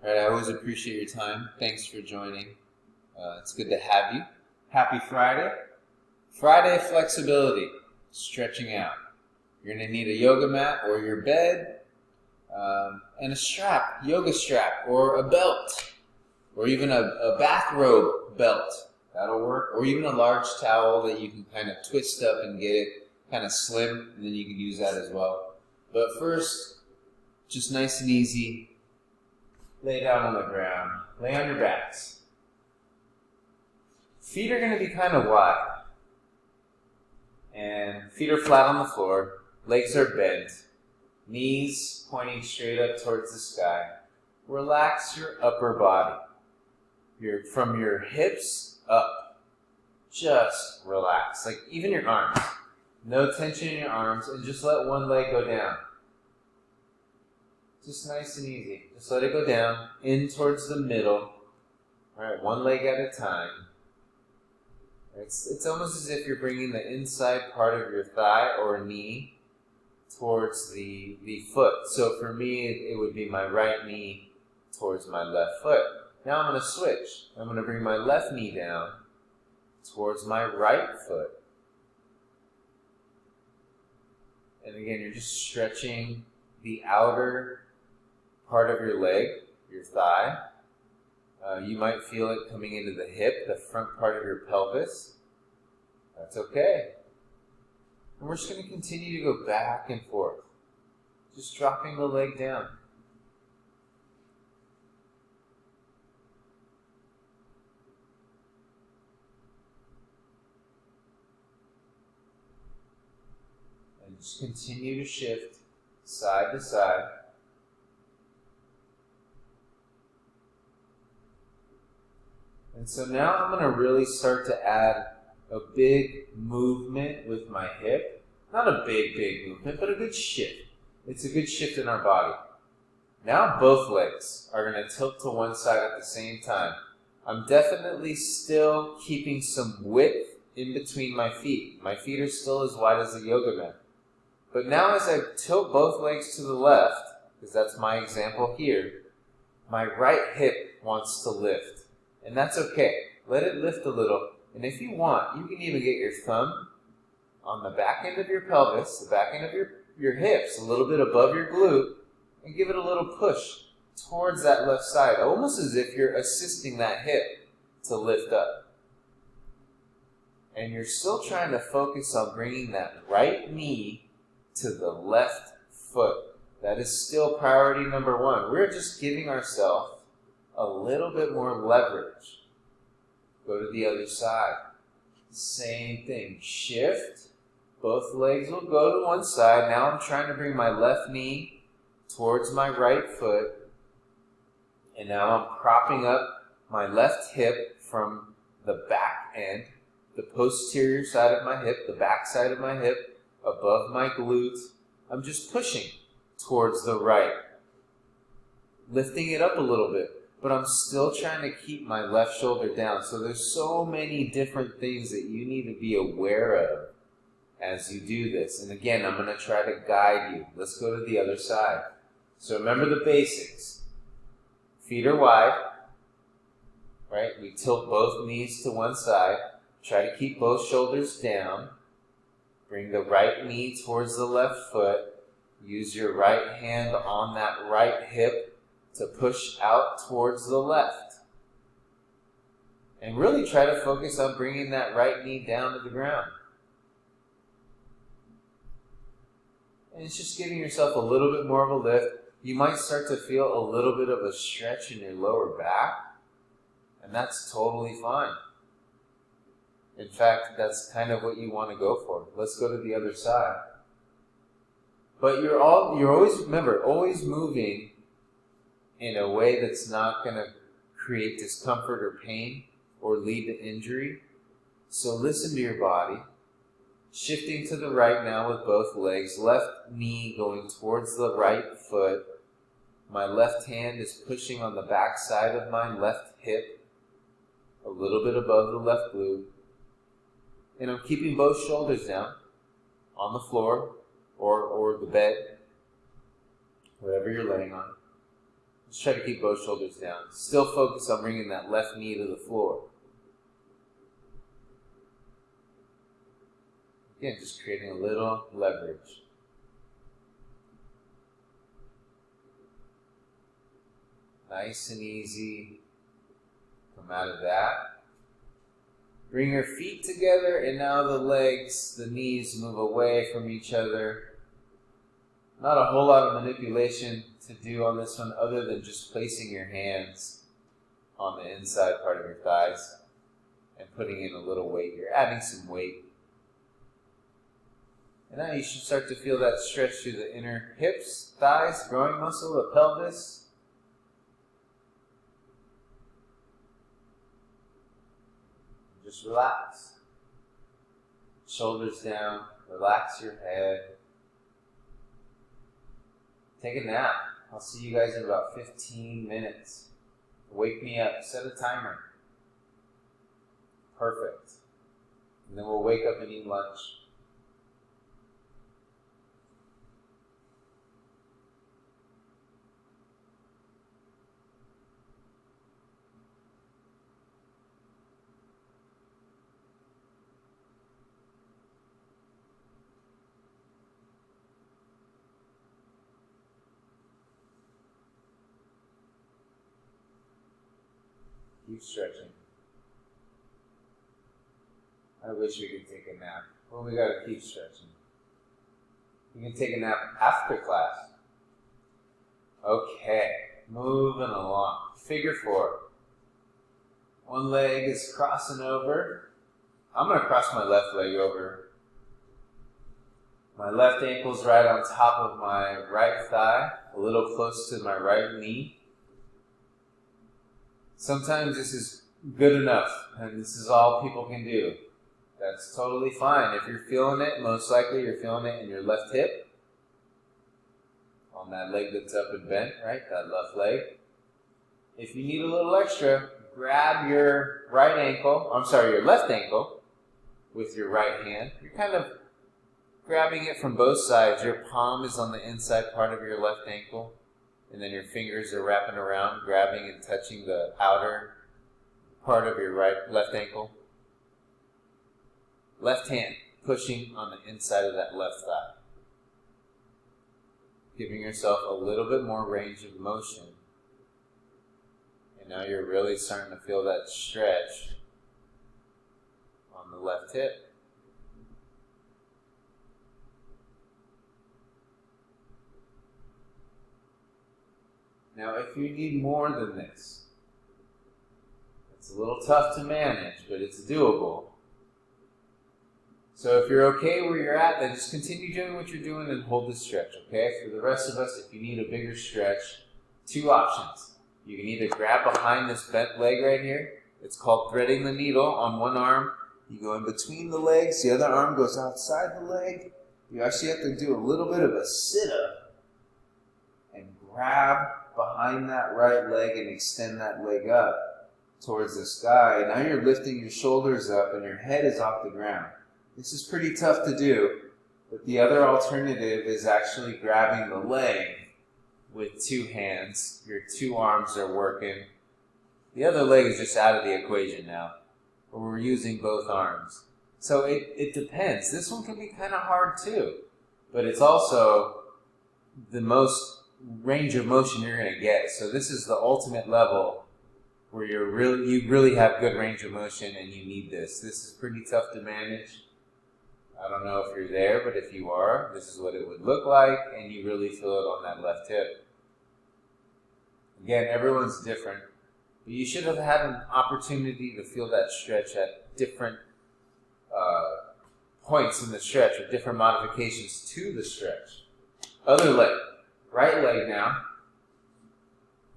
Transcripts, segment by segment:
All right, I always appreciate your time. Thanks for joining. It's good to have you. Happy Friday. Friday flexibility, stretching out. You're going to need a yoga mat or your bed, and a strap, yoga strap, or a belt, or even a bathrobe belt. That'll work. Or even a large towel that you can kind of twist up and get it kind of slim, and then you can use that as well. But first, just nice and easy, lay down on the ground. Lay on your backs. Feet are going to be kind of wide. And feet are flat on the floor. Legs are bent. Knees pointing straight up towards the sky. Relax your upper body. From your hips up. Just relax. Like even your arms. No tension in your arms. And just let one leg go down. Just nice and easy. Just let it go down. In towards the middle. Alright, one leg at a time. It's almost as if you're bringing the inside part of your thigh or knee towards the foot. So for me, it would be my right knee towards my left foot. Now I'm going to switch. I'm going to bring my left knee down towards my right foot. And again, you're just stretching the outer part of your leg, your thigh. You might feel it coming into the hip, the front part of your pelvis. That's okay. And we're just going to continue to go back and forth. Just dropping the leg down. And just continue to shift side to side. And so now I'm going to really start to add a big movement with my hip. Not a big movement, but a good shift. It's a good shift in our body. Now both legs are going to tilt to one side at the same time. I'm definitely still keeping some width in between my feet. My feet are still as wide as a yoga mat. But now as I tilt both legs to the left, because that's my example here, my right hip wants to lift. And that's okay. Let it lift a little. And if you want, you can even get your thumb on the back end of your pelvis, the back end of your hips, a little bit above your glute, and give it a little push towards that left side, almost as if you're assisting that hip to lift up. And you're still trying to focus on bringing that right knee to the left foot. That is still priority number one. We're just giving ourselves a little bit more leverage. Go to the other side. Same thing. Shift. Both legs will go to one side. Now I'm trying to bring my left knee towards my right foot. And now I'm propping up my left hip from the back end, the posterior side of my hip, the back side of my hip, above my glute. I'm just pushing towards the right. Lifting it up a little bit. But I'm still trying to keep my left shoulder down. So there's so many different things that you need to be aware of as you do this. And again, I'm going to try to guide you. Let's go to the other side. So remember the basics. Feet are wide, right? We tilt both knees to one side. Try to keep both shoulders down. Bring the right knee towards the left foot. Use your right hand on that right hip to push out towards the left. And really try to focus on bringing that right knee down to the ground. And it's just giving yourself a little bit more of a lift. You might start to feel a little bit of a stretch in your lower back, and that's totally fine. In fact, that's kind of what you want to go for. Let's go to the other side. But you're always, remember, always moving in a way that's not going to create discomfort or pain or lead to injury. So listen to your body. Shifting to the right now with both legs. Left knee going towards the right foot. My left hand is pushing on the back side of my left hip, a little bit above the left glute. And I'm keeping both shoulders down on the floor or the bed, whatever you're laying on. Just try to keep both shoulders down. Still focus on bringing that left knee to the floor. Again, just creating a little leverage. Nice and easy. Come out of that. Bring your feet together, and now the legs, the knees move away from each other. Not a whole lot of manipulation to do on this one other than just placing your hands on the inside part of your thighs and putting in a little weight. You're adding some weight. And now you should start to feel that stretch through the inner hips, thighs, groin muscle, the pelvis. Just relax. Shoulders down. Relax your head. Take a nap. I'll see you guys in about 15 minutes. Wake me up. Set a timer. Perfect. And then we'll wake up and eat lunch. Keep stretching. I wish we could take a nap. Well, we gotta keep stretching. You can take a nap after class. Okay, moving along. Figure 4. One leg is crossing over. I'm gonna cross my left leg over. My left ankle's right on top of my right thigh, a little close to my right knee. Sometimes this is good enough, and this is all people can do. That's totally fine. If you're feeling it, most likely you're feeling it in your left hip, on that leg that's up and bent, right? That left leg. If you need a little extra, grab your your left ankle with your right hand. You're kind of grabbing it from both sides. Your palm is on the inside part of your left ankle. And then your fingers are wrapping around, grabbing and touching the outer part of your left ankle. Left hand pushing on the inside of that left thigh. Giving yourself a little bit more range of motion. And now you're really starting to feel that stretch on the left hip. Now, if you need more than this, it's a little tough to manage, but it's doable. So if you're okay where you're at, then just continue doing what you're doing and hold the stretch, okay? For the rest of us, if you need a bigger stretch, 2 options. You can either grab behind this bent leg right here. It's called threading the needle on one arm. You go in between the legs. The other arm goes outside the leg. You actually have to do a little bit of a sit-up and grab behind that right leg and extend that leg up towards the sky. Now you're lifting your shoulders up and your head is off the ground. This is pretty tough to do, but the other alternative is actually grabbing the leg with 2 hands. Your 2 arms are working. The other leg is just out of the equation now, but we're using both arms. So it depends. This one can be kind of hard too, but it's also the most range of motion you're going to get. So this is the ultimate level where you really have good range of motion and you need this. This is pretty tough to manage. I don't know if you're there, but if you are, this is what it would look like, and you really feel it on that left hip. Again, everyone's different, but you should have had an opportunity to feel that stretch at different points in the stretch, or different modifications to the stretch. Other leg. Right leg now.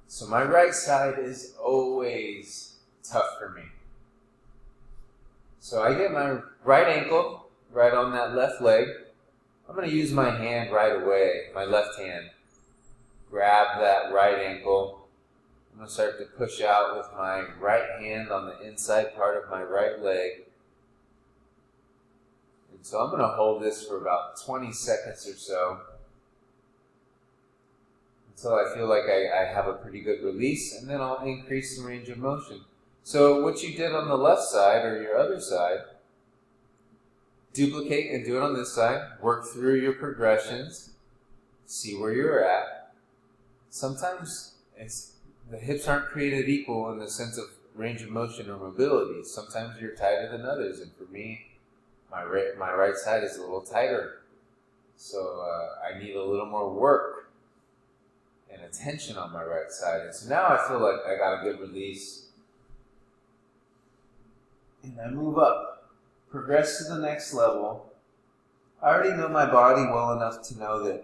So my right side is always tough for me. So I get my right ankle right on that left leg. I'm going to use my hand right away, my left hand. Grab that right ankle. I'm going to start to push out with my right hand on the inside part of my right leg. And so I'm going to hold this for about 20 seconds or so. until I feel like I have a pretty good release, and then I'll increase the range of motion. So what you did on the left side or your other side, duplicate and do it on this side. Work through your progressions. See where you're at. Sometimes the hips aren't created equal in the sense of range of motion or mobility. Sometimes you're tighter than others, and for me, my right side is a little tighter. So I need a little more work and attention on my right side. And so now I feel like I got a good release. And I move up, progress to the next level. I already know my body well enough to know that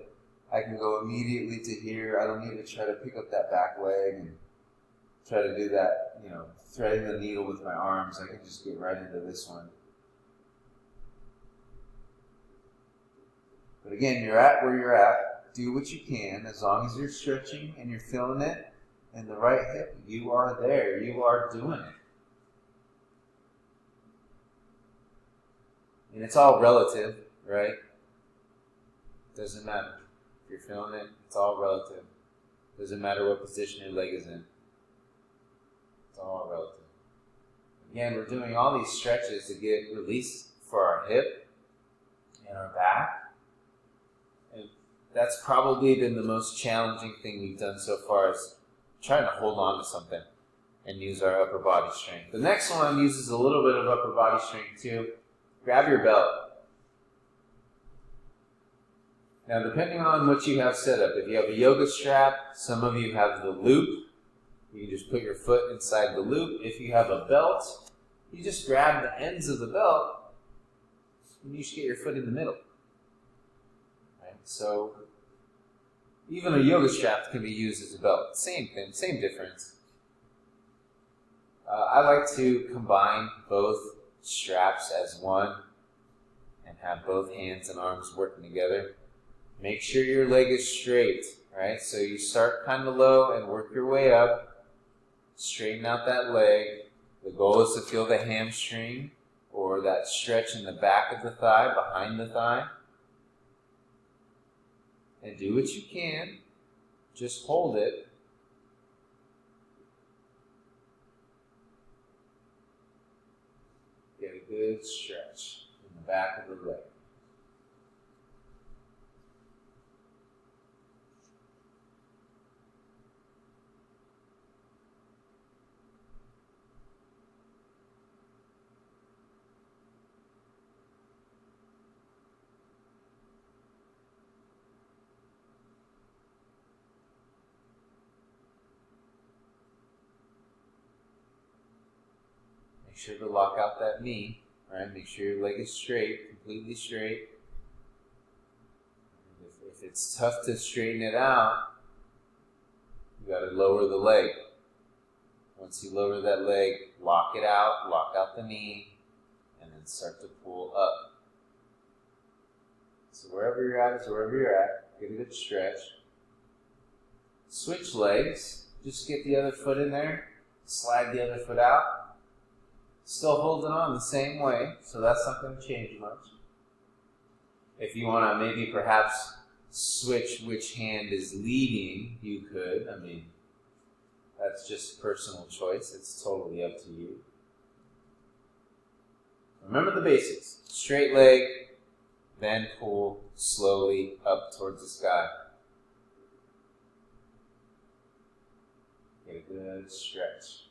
I can go immediately to here. I don't need to try to pick up that back leg and try to do that, threading the needle with my arms. I can just get right into this one. But again, you're at where you're at. Do what you can. As long as you're stretching and you're feeling it in the right hip, you are there. You are doing it. And it's all relative, right? Doesn't matter. If you're feeling it, it's all relative. Doesn't matter what position your leg is in. It's all relative. Again, we're doing all these stretches to get release for our hip and our back. And that's probably been the most challenging thing we've done so far, is trying to hold on to something and use our upper body strength. The next one uses a little bit of upper body strength too. Grab your belt. Now, depending on what you have set up, if you have a yoga strap, some of you have the loop. You can just put your foot inside the loop. If you have a belt, you just grab the ends of the belt and you just get your foot in the middle. Right? So, even a yoga strap can be used as a belt. Same thing, same difference. I like to combine both straps as one and have both hands and arms working together. Make sure your leg is straight, right? So you start kind of low and work your way up. Straighten out that leg. The goal is to feel the hamstring or that stretch in the back of the thigh, behind the thigh. And do what you can. Just hold it. Get a good stretch in the back of the leg. Make sure to lock out that knee, right? Make sure your leg is straight, completely straight. If it's tough to straighten it out, you got to lower the leg. Once you lower that leg, lock it out, lock out the knee, and then start to pull up. So wherever you're at is wherever you're at. Get a good stretch. Switch legs. Just get the other foot in there. Slide the other foot out. Still holding on the same way, so that's not going to change much. If you want to maybe perhaps switch which hand is leading, you could. I mean, that's just personal choice. It's totally up to you. Remember the basics. Straight leg, then pull slowly up towards the sky. Get a good stretch.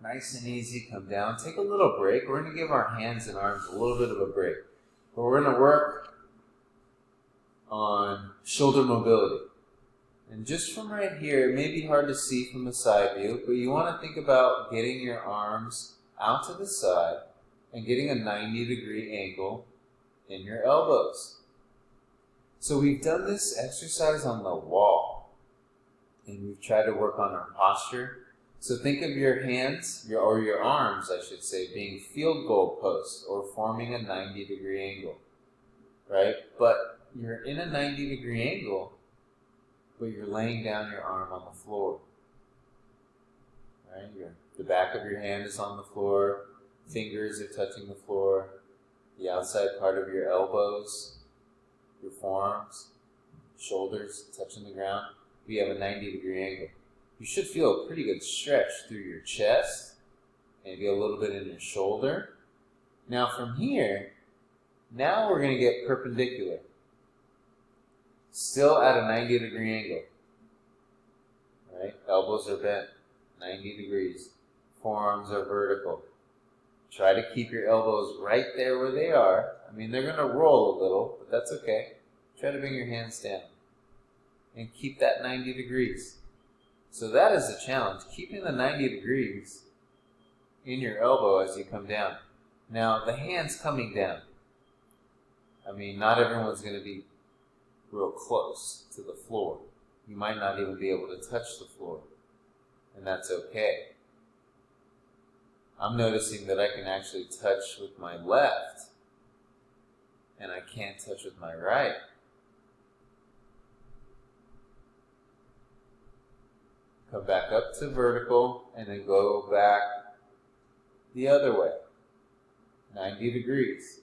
Nice and easy, come down. Take a little break. We're going to give our hands and arms a little bit of a break. But we're going to work on shoulder mobility. And just from right here, it may be hard to see from the side view, but you want to think about getting your arms out to the side and getting a 90-degree angle in your elbows. So we've done this exercise on the wall, and we've tried to work on our posture. So think of your hands, or your arms, I should say, being field goal posts or forming a 90-degree angle, right? But you're in a 90-degree angle, but you're laying down your arm on the floor, right? The back of your hand is on the floor, fingers are touching the floor, the outside part of your elbows, your forearms, shoulders touching the ground. We have a 90-degree angle. You should feel a pretty good stretch through your chest, maybe a little bit in your shoulder. Now from here, now we're going to get perpendicular. Still at a 90-degree angle. Right? Elbows are bent, 90 degrees. Forearms are vertical. Try to keep your elbows right there where they are. I mean, they're going to roll a little, but that's okay. Try to bring your hands down. And keep that 90 degrees. So that is the challenge, keeping the 90 degrees in your elbow as you come down. Now, the hands coming down. I mean, not everyone's going to be real close to the floor. You might not even be able to touch the floor, and that's okay. I'm noticing that I can actually touch with my left, and I can't touch with my right. Come back up to vertical, and then go back the other way, 90 degrees.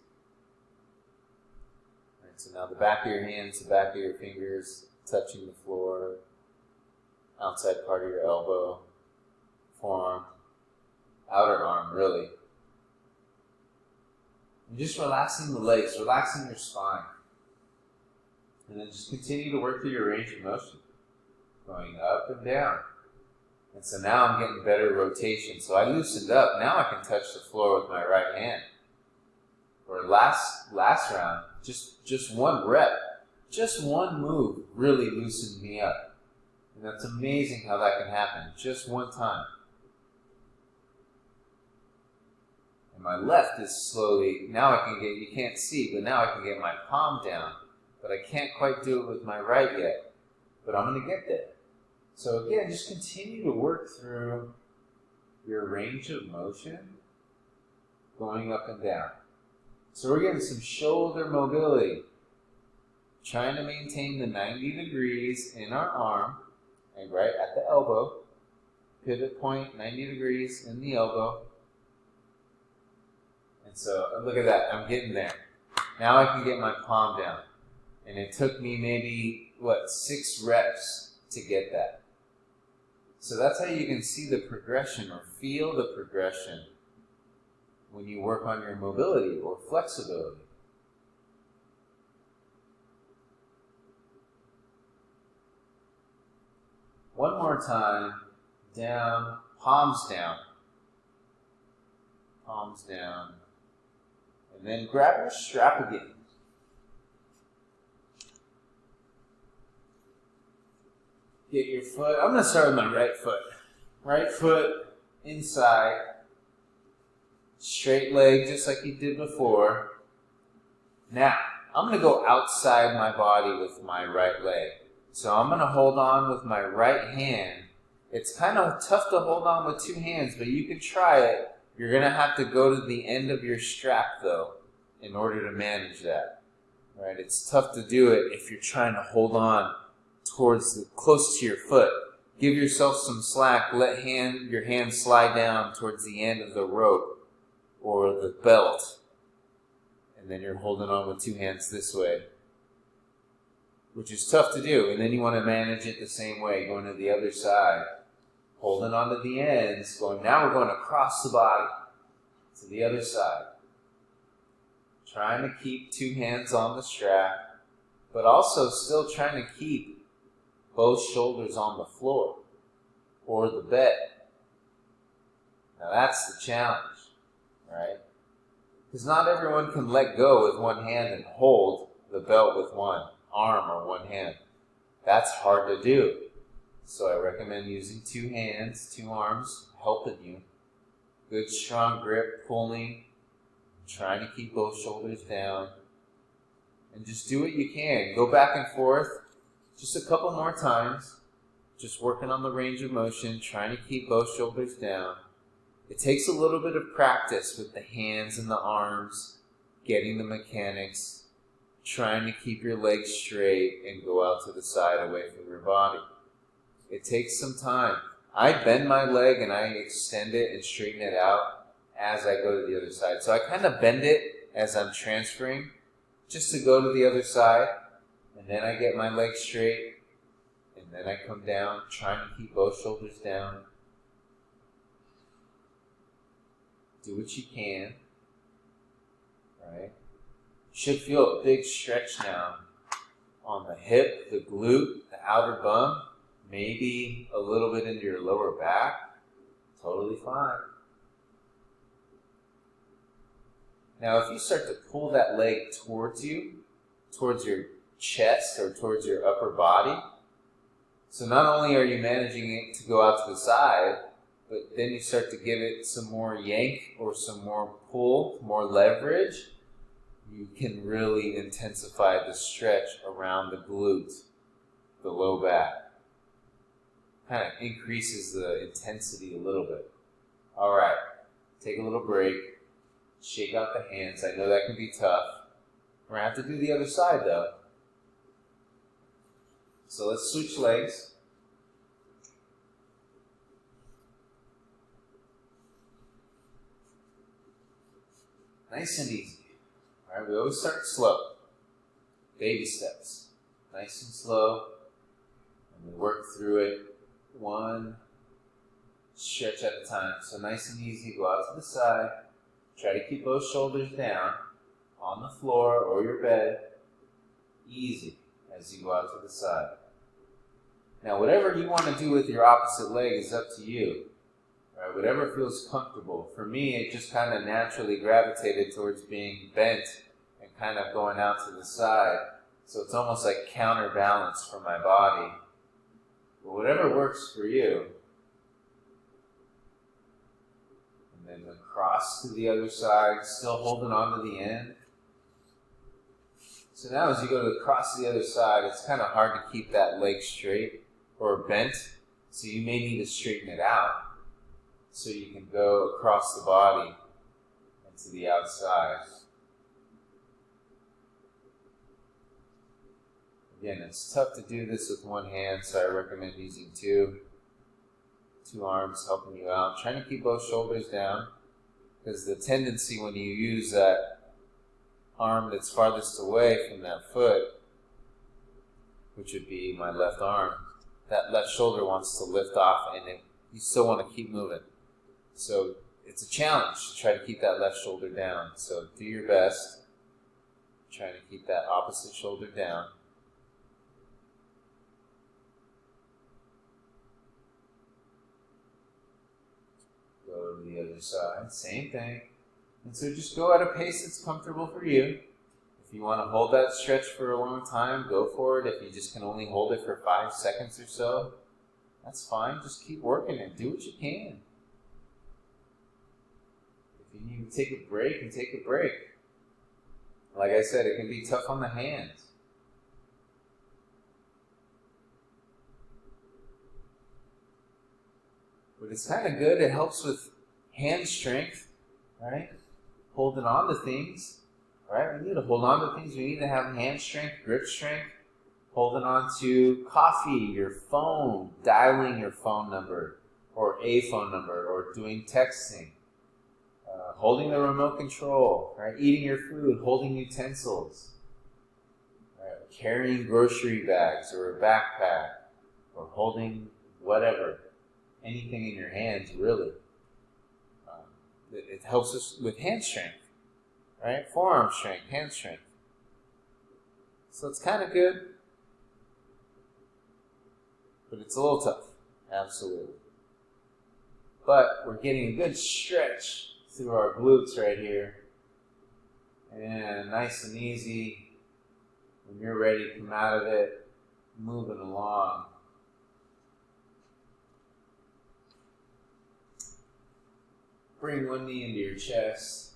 All right, so now the back of your hands, the back of your fingers touching the floor, outside part of your elbow, forearm, outer arm, really. And just relaxing the legs, relaxing your spine. And then just continue to work through your range of motion, going up and down. And so now I'm getting better rotation. So I loosened up. Now I can touch the floor with my right hand. Or last round, just one rep, just one move really loosened me up. And that's amazing how that can happen, just one time. And my left is slowly, now I can get, you can't see, but now I can get my palm down. But I can't quite do it with my right yet. But I'm going to get there. So again, just continue to work through your range of motion, going up and down. So we're getting some shoulder mobility. Trying to maintain the 90 degrees in our arm, and right at the elbow. Pivot point, 90 degrees in the elbow. And so, look at that, I'm getting there. Now I can get my palm down. And it took me maybe, 6 reps to get that. So that's how you can see the progression or feel the progression when you work on your mobility or flexibility. One more time, down, palms down, and then grab your strap again. Get your foot, I'm going to start with my right foot. Right foot inside, straight leg just like you did before. Now, I'm going to go outside my body with my right leg. So I'm going to hold on with my right hand. It's kind of tough to hold on with 2 hands, but you can try it. You're going to have to go to the end of your strap, though, in order to manage that. Right? It's tough to do it if you're trying to hold on close to your foot. Give yourself some slack. Let your hand slide down towards the end of the rope or the belt. And then you're holding on with 2 hands this way, which is tough to do. And then you want to manage it the same way, going to the other side, holding on to the ends, now we're going across the body to the other side. Trying to keep 2 hands on the strap, but also still trying to keep both shoulders on the floor or the bed. Now that's the challenge, right? Because not everyone can let go with 1 hand and hold the belt with 1 arm or 1 hand. That's hard to do. So I recommend using 2 hands, 2 arms, helping you. Good strong grip, pulling, trying to keep both shoulders down. And just do what you can. Go back and forth just a couple more times. Just working on the range of motion, trying to keep both shoulders down. It takes a little bit of practice with the hands and the arms, getting the mechanics, trying to keep your legs straight and go out to the side away from your body. It takes some time. I bend my leg and I extend it and straighten it out as I go to the other side. So I kind of bend it as I'm transferring just to go to the other side, and then I get my leg straight, and then I come down, trying to keep both shoulders down. Do what you can, right? You should feel a big stretch now on the hip, the glute, the outer bum, maybe a little bit into your lower back. Totally fine. Now, if you start to pull that leg towards you, towards your chest or towards your upper body, so not only are you managing it to go out to the side, but then you start to give it some more yank or some more pull, more leverage, you can really intensify the stretch around the glute, the low back. Kind of increases the intensity a little bit. All right, take a little break. Shake out the hands. I know that can be tough. We're going to have to do the other side, though. So let's switch legs. Nice and easy. All right, we always start slow. Baby steps. Nice and slow. And we work through it one stretch at a time. So nice and easy. Go out to the side. Try to keep both shoulders down on the floor or your bed. Easy as you go out to the side. Now, whatever you want to do with your opposite leg is up to you. Right? Whatever feels comfortable. For me, it just kind of naturally gravitated towards being bent and kind of going out to the side. So it's almost like counterbalance for my body. But whatever works for you. And then across to the other side, still holding on to the end. So now as you go to cross to the other side, it's kind of hard to keep that leg straight or bent. So you may need to straighten it out so you can go across the body and to the outside. Again, it's tough to do this with one hand, so I recommend using two arms helping you out. Trying to keep both shoulders down, because the tendency when you use that arm that's farthest away from that foot, which would be my left arm, that left shoulder wants to lift off, and you still want to keep moving. So it's a challenge to try to keep that left shoulder down. So do your best, trying to keep that opposite shoulder down. Go to the other side, same thing. And so just go at a pace that's comfortable for you. If you want to hold that stretch for a long time, go for it. If you just can only hold it for 5 seconds or so, that's fine. Just keep working it. Do what you can. If you need to take a break, and take a break. Like I said, it can be tough on the hands. But it's kind of good. It helps with hand strength, right? Holding on to things, right? We need to hold on to things. We need to have hand strength, grip strength. Holding on to coffee, your phone, dialing your phone number, or a phone number, or doing texting. Holding the remote control, right? Eating your food, holding utensils, right? Carrying grocery bags or a backpack, or holding whatever. Anything in your hands, really. It helps us with hand strength, right? Forearm strength, hand strength. So it's kind of good, but it's a little tough, absolutely. But we're getting a good stretch through our glutes right here. And nice and easy. When you're ready, come out of it, moving along. Bring one knee into your chest.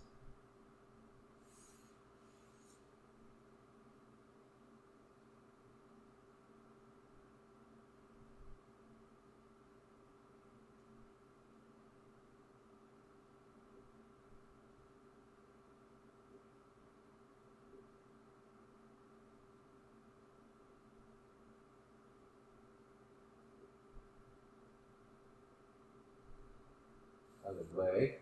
other leg.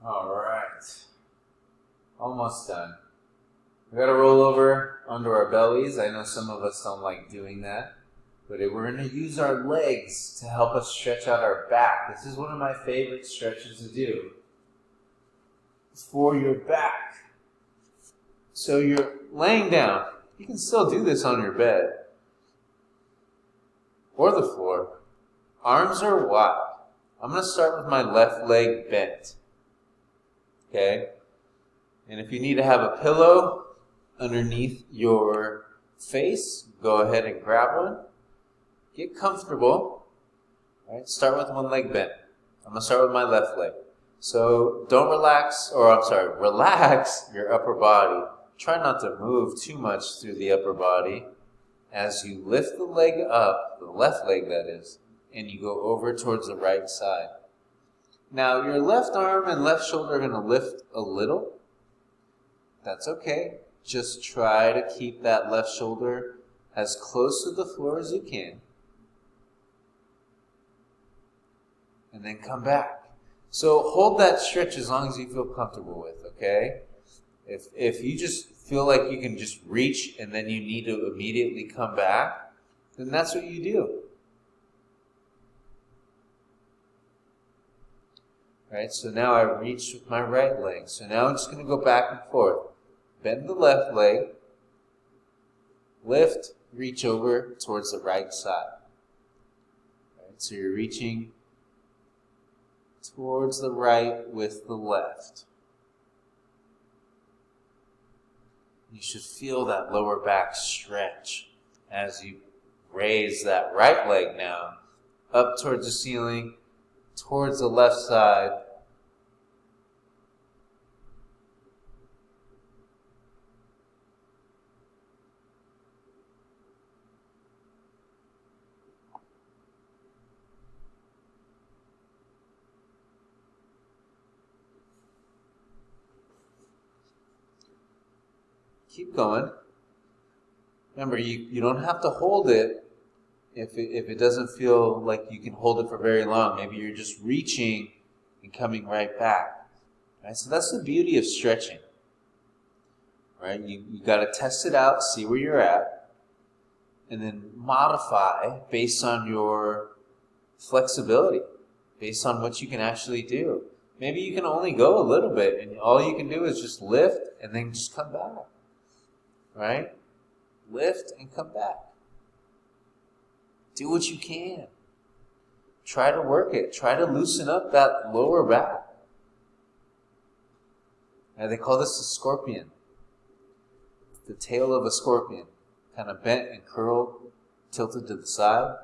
All right. Almost done. We got to roll over onto our bellies. I know some of us don't like doing that, but we're going to use our legs to help us stretch out our back. This is one of my favorite stretches to do for your back. So you're laying down. You can still do this on your bed or the floor. Arms are wide. I'm going to start with my left leg bent. Okay? And if you need to have a pillow underneath your face, go ahead and grab one. Get comfortable. All right? Start with one leg bent. I'm going to start with my left leg. So don't relax your upper body. Try not to move too much through the upper body as you lift the leg up, the left leg that is, and you go over towards the right side. Now, your left arm and left shoulder are going to lift a little. That's okay. Just try to keep that left shoulder as close to the floor as you can. And then come back. So hold that stretch as long as you feel comfortable with, okay? If you just feel like you can just reach and then you need to immediately come back, then that's what you do. Right, so now I reach with my right leg. So now I'm just going to go back and forth. Bend the left leg. Lift, reach over towards the right side. Right, so you're reaching towards the right with the left. You should feel that lower back stretch as you raise that right leg now up towards the ceiling, towards the left side. Keep going. Remember, you don't have to hold it if it doesn't feel like you can hold it for very long. Maybe you're just reaching and coming right back. Right? So that's the beauty of stretching. Right? You got to test it out, see where you're at, and then modify based on your flexibility, based on what you can actually do. Maybe you can only go a little bit, and all you can do is just lift and then just come back. Right? Lift and come back. Do what you can. Try to work it. Try to loosen up that lower back. Now they call this a scorpion. The tail of a scorpion. Kind of bent and curled, tilted to the side.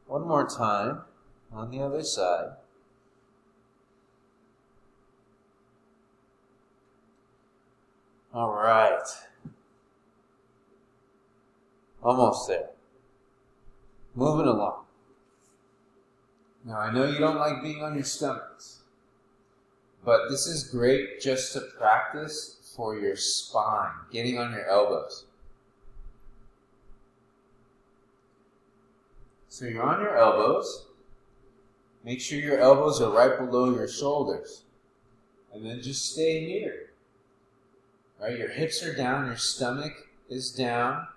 One more time on the other side. All right. Almost there. Moving along. Now, I know you don't like being on your stomachs, but this is great just to practice for your spine, getting on your elbows. So you're on your elbows. Make sure your elbows are right below your shoulders. And then just stay here. Right, your hips are down, your stomach is down,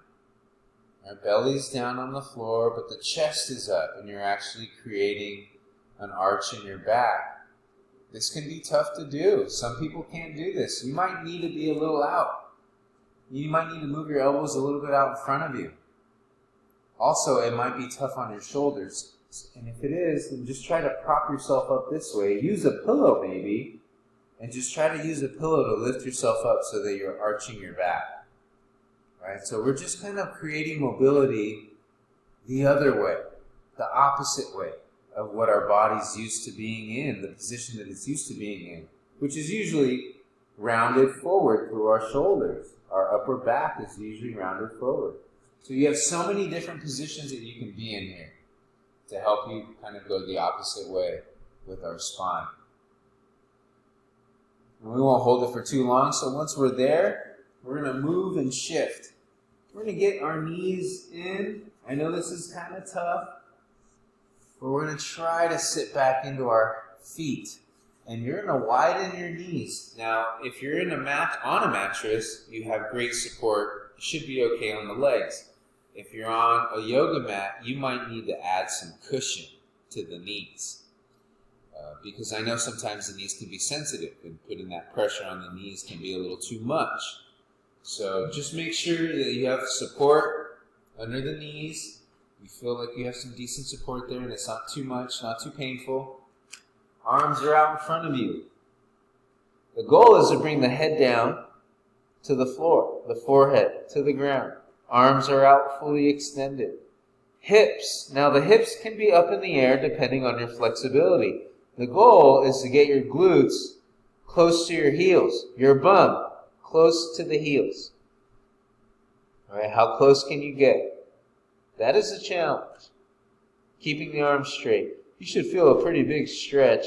our belly's down on the floor, but the chest is up, and you're actually creating an arch in your back. This can be tough to do. Some people can't do this. You might need to be a little out. You might need to move your elbows a little bit out in front of you. Also, it might be tough on your shoulders. And if it is, then just try to prop yourself up this way. Use a pillow maybe. And just try to use a pillow to lift yourself up so that you're arching your back. Right? So we're just kind of creating mobility the other way, the opposite way. of what our body's used to being in, the position that it's used to being in, which is usually rounded forward through our shoulders. Our upper back is usually rounded forward. So you have so many different positions that you can be in here to help you kind of go the opposite way with our spine. And we won't hold it for too long, so once we're there, we're going to move and shift. We're going to get our knees in. I know this is kind of tough, but we're going to try to sit back into our feet. And you're going to widen your knees. Now, if you're on a mattress, you have great support. You should be okay on the legs. If you're on a yoga mat, you might need to add some cushion to the knees. Because I know sometimes the knees can be sensitive, and putting that pressure on the knees can be a little too much. So just make sure that you have support under the knees. You feel like you have some decent support there, and it's not too much, not too painful. Arms are out in front of you. The goal is to bring the head down to the floor, the forehead to the ground. Arms are out fully extended. Hips. Now the hips can be up in the air depending on your flexibility. The goal is to get your glutes close to your heels, your bum close to the heels. All right, how close can you get? That is a challenge. Keeping the arms straight. You should feel a pretty big stretch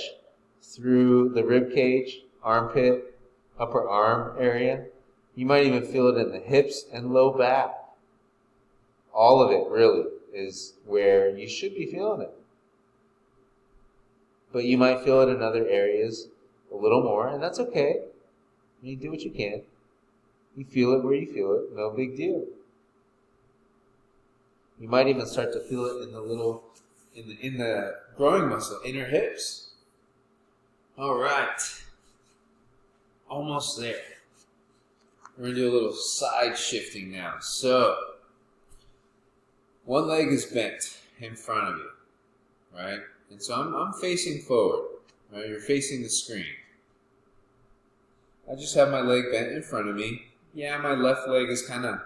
through the rib cage, armpit, upper arm area. You might even feel it in the hips and low back. All of it really is where you should be feeling it. But you might feel it in other areas a little more, and that's okay. You do what you can. You feel it where you feel it, no big deal. You might even start to feel it in the growing muscle, inner hips. All right. Almost there. We're going to do a little side shifting now. So, one leg is bent in front of you, right? And so I'm facing forward, right? You're facing the screen. I just have my leg bent in front of me. Yeah, my left leg is kind of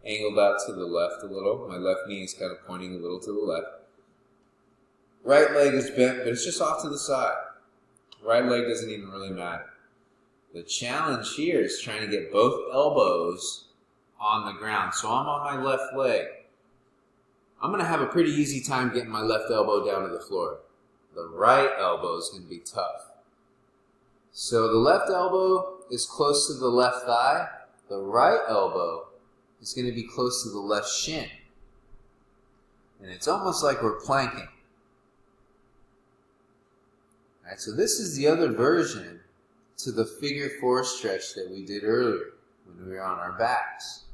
angled out to the left a little. My left knee is kind of pointing a little to the left. Right leg is bent, but it's just off to the side. Right leg doesn't even really matter. The challenge here is trying to get both elbows on the ground. So I'm on my left leg. I'm going to have a pretty easy time getting my left elbow down to the floor. The right elbow is going to be tough. So the left elbow is close to the left thigh. The right elbow is going to be close to the left shin. And it's almost like we're planking. All right, so this is the other version to the figure four stretch that we did earlier when we were on our backs.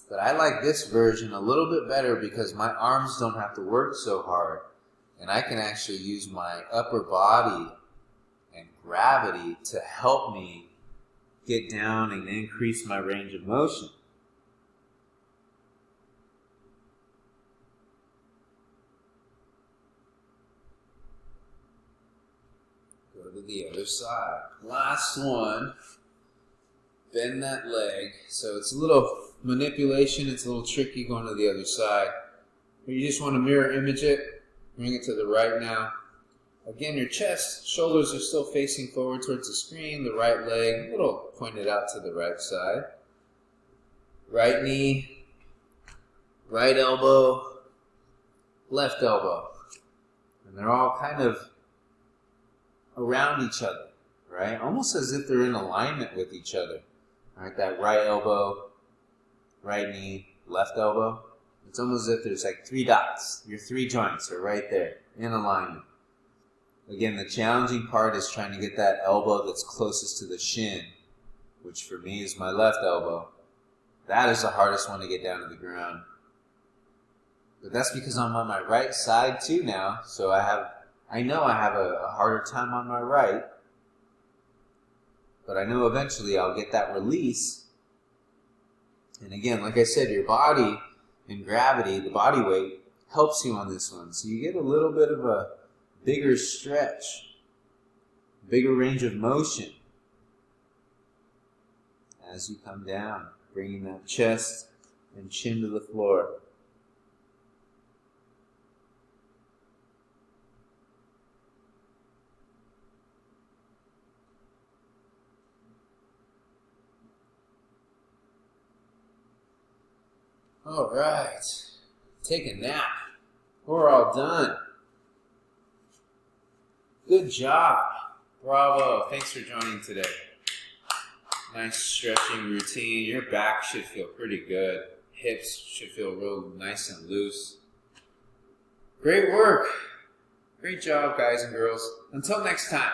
But I like this version a little bit better because my arms don't have to work so hard. And I can actually use my upper body and gravity to help me get down and increase my range of motion. Go to the other side. Last one. Bend that leg. So it's a little manipulation. It's a little tricky going to the other side. But you just want to mirror image it. Bring it to the right now. Again, your chest, shoulders are still facing forward towards the screen. The right leg, a little pointed out to the right side. Right knee, right elbow, left elbow. And they're all kind of around each other, right? Almost as if they're in alignment with each other. All right, that right elbow, right knee, left elbow. It's almost as if there's like 3 dots. Your 3 joints are right there in alignment. Again, the challenging part is trying to get that elbow that's closest to the shin, which for me is my left elbow. That is the hardest one to get down to the ground. But that's because I'm on my right side too now, so I know I have a harder time on my right. But I know eventually I'll get that release. And again, like I said, your body and gravity, the body weight, helps you on this one. So you get a little bit of a bigger stretch, bigger range of motion as you come down, bringing that chest and chin to the floor. All right. Take a nap. We're all done. Good job. Bravo. Thanks for joining today. Nice stretching routine. Your back should feel pretty good. Hips should feel real nice and loose. Great work. Great job, guys and girls. Until next time.